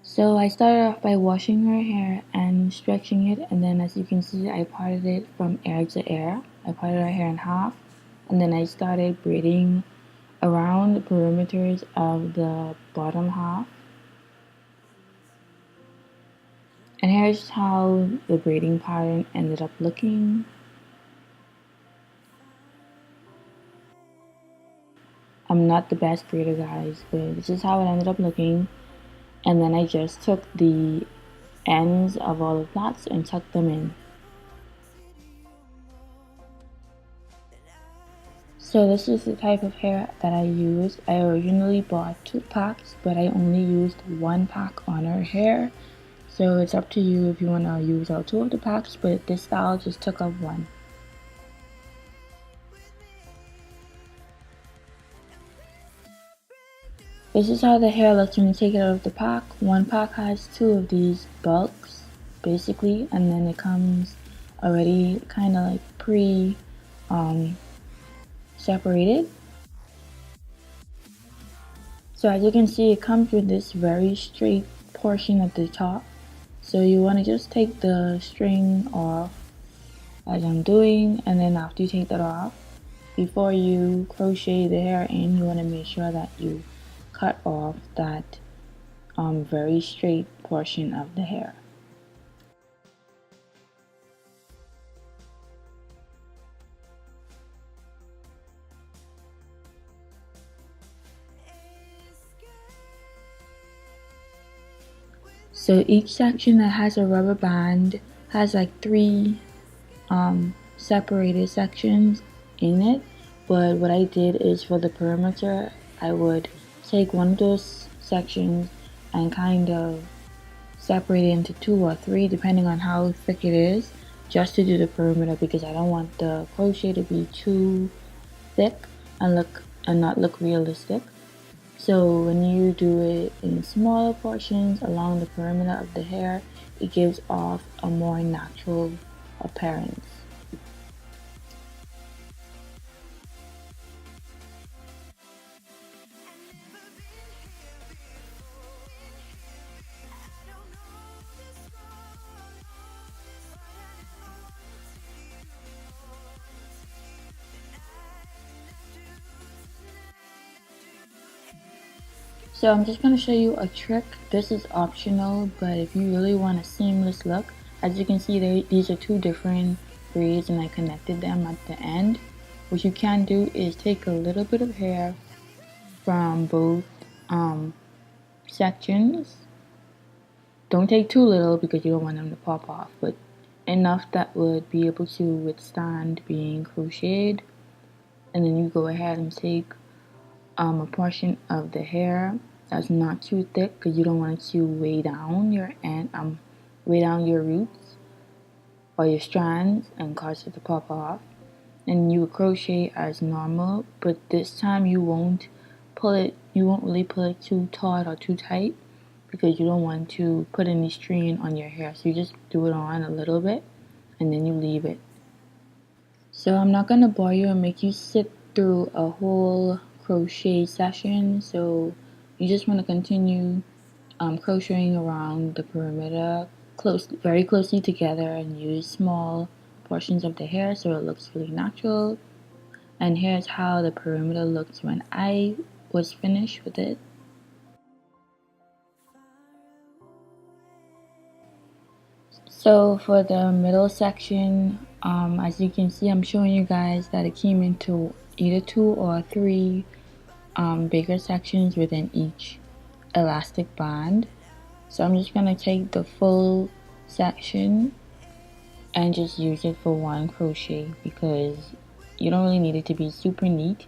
So I started off by washing her hair and stretching it, and then as you can see I parted it from ear to ear. I parted her hair in half, and then I started braiding around the perimeters of the bottom half. And here's how the braiding pattern ended up looking. I'm not the best braider, guys, but this is how it ended up looking. And then I just took the ends of all the knots and tucked them in. So this is the type of hair that I used. I originally bought 2 packs, but I only used 1 pack on her hair. So it's up to you if you want to use all 2 of the packs, but this style just took up 1. This is how the hair looks when you take it out of the pack. 1 pack has 2 of these bulks, basically, and then it comes already kind of like separated. So as you can see, it comes with this very straight portion at the top. So you want to just take the string off as I'm doing, and then after you take that off, before you crochet the hair in, you want to make sure that you cut off that very straight portion of the hair. So each section that has a rubber band has like 3 separated sections in it, but what I did is for the perimeter I would take one of those sections and kind of separate it into 2 or 3 depending on how thick it is, just to do the perimeter, because I don't want the crochet to be too thick and not look realistic. So when you do it in smaller portions along the perimeter of the hair, it gives off a more natural appearance. So I'm just going to show you a trick. This is optional, but if you really want a seamless look, as you can see, these are 2 different braids and I connected them at the end. What you can do is take a little bit of hair from both sections. Don't take too little because you don't want them to pop off, but enough that would be able to withstand being crocheted. And then you go ahead and take a portion of the hair that's not too thick because you don't want it to weigh down weigh down your roots or your strands and cause it to pop off. And you would crochet as normal, but this time you won't really pull it too taut or too tight because you don't want to put any strain on your hair. So you just do it on a little bit and then you leave it. So I'm not going to bore you and make you sit through a whole crochet session, so you just want to continue crocheting around the perimeter very closely together and use small portions of the hair so it looks really natural. And here's how the perimeter looked when I was finished with it. So for the middle section, as you can see, I'm showing you guys that it came into either 2 or 3 bigger sections within each elastic band. So I'm just going to take the full section and just use it for 1 crochet because you don't really need it to be super neat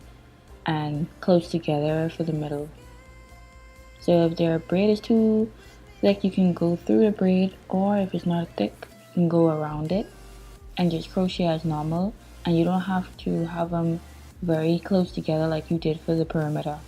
and close together for the middle. So if their braid is too thick, you can go through the braid, or if it's not thick, you can go around it and just crochet as normal, and you don't have to have them very close together like you did for the perimeter.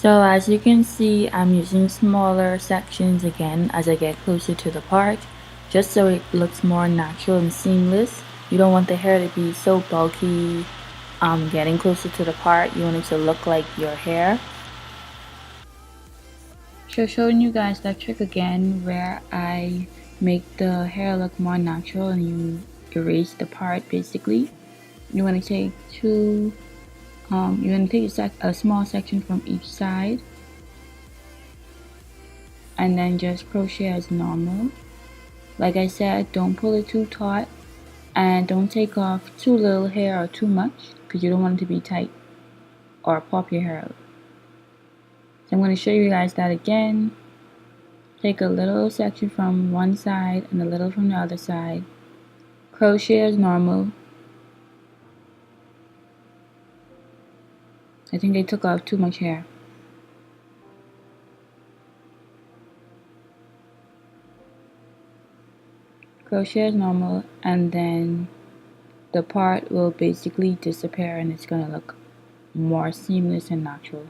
So as you can see, I'm using smaller sections again as I get closer to the part, just so it looks more natural and seamless. You don't want the hair to be so bulky getting closer to the part. You want it to look like your hair. So showing you guys that trick again where I make the hair look more natural and you erase the part basically. You want to take a small section from each side and then just crochet as normal. Like I said, don't pull it too taut and don't take off too little hair or too much because you don't want it to be tight or pop your hair out. So I'm going to show you guys that again. Take a little section from one side and a little from the other side. Crochet as normal. I think they took off too much hair. Crochet as normal, and then the part will basically disappear and it's going to look more seamless and natural.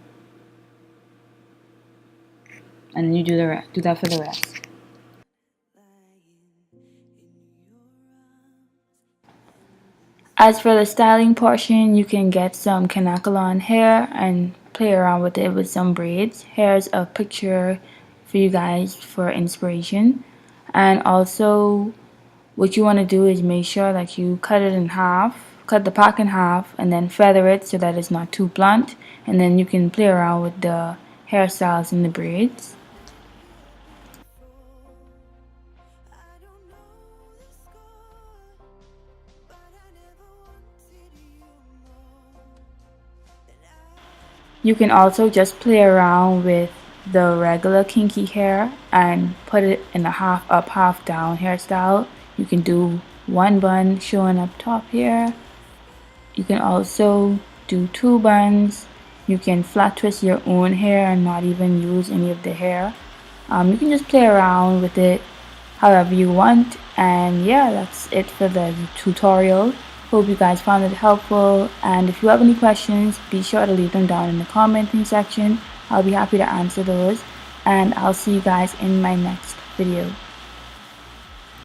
And then you do that for the rest. As for the styling portion, you can get some Kanakalan hair and play around with it with some braids. Here's a picture for you guys for inspiration. And also, what you want to do is make sure that you cut it in half, cut the pack in half, and then feather it so that it's not too blunt. And then you can play around with the hairstyles and the braids. You can also just play around with the regular kinky hair and put it in a half up, half down hairstyle. You can do one bun showing up top here. You can also do two buns. You can flat twist your own hair and not even use any of the hair. You can just play around with it however you want. And yeah, that's it for the tutorial. Hope you guys found it helpful, and if you have any questions, be sure to leave them down in the commenting section. I'll be happy to answer those, and I'll see you guys in my next video.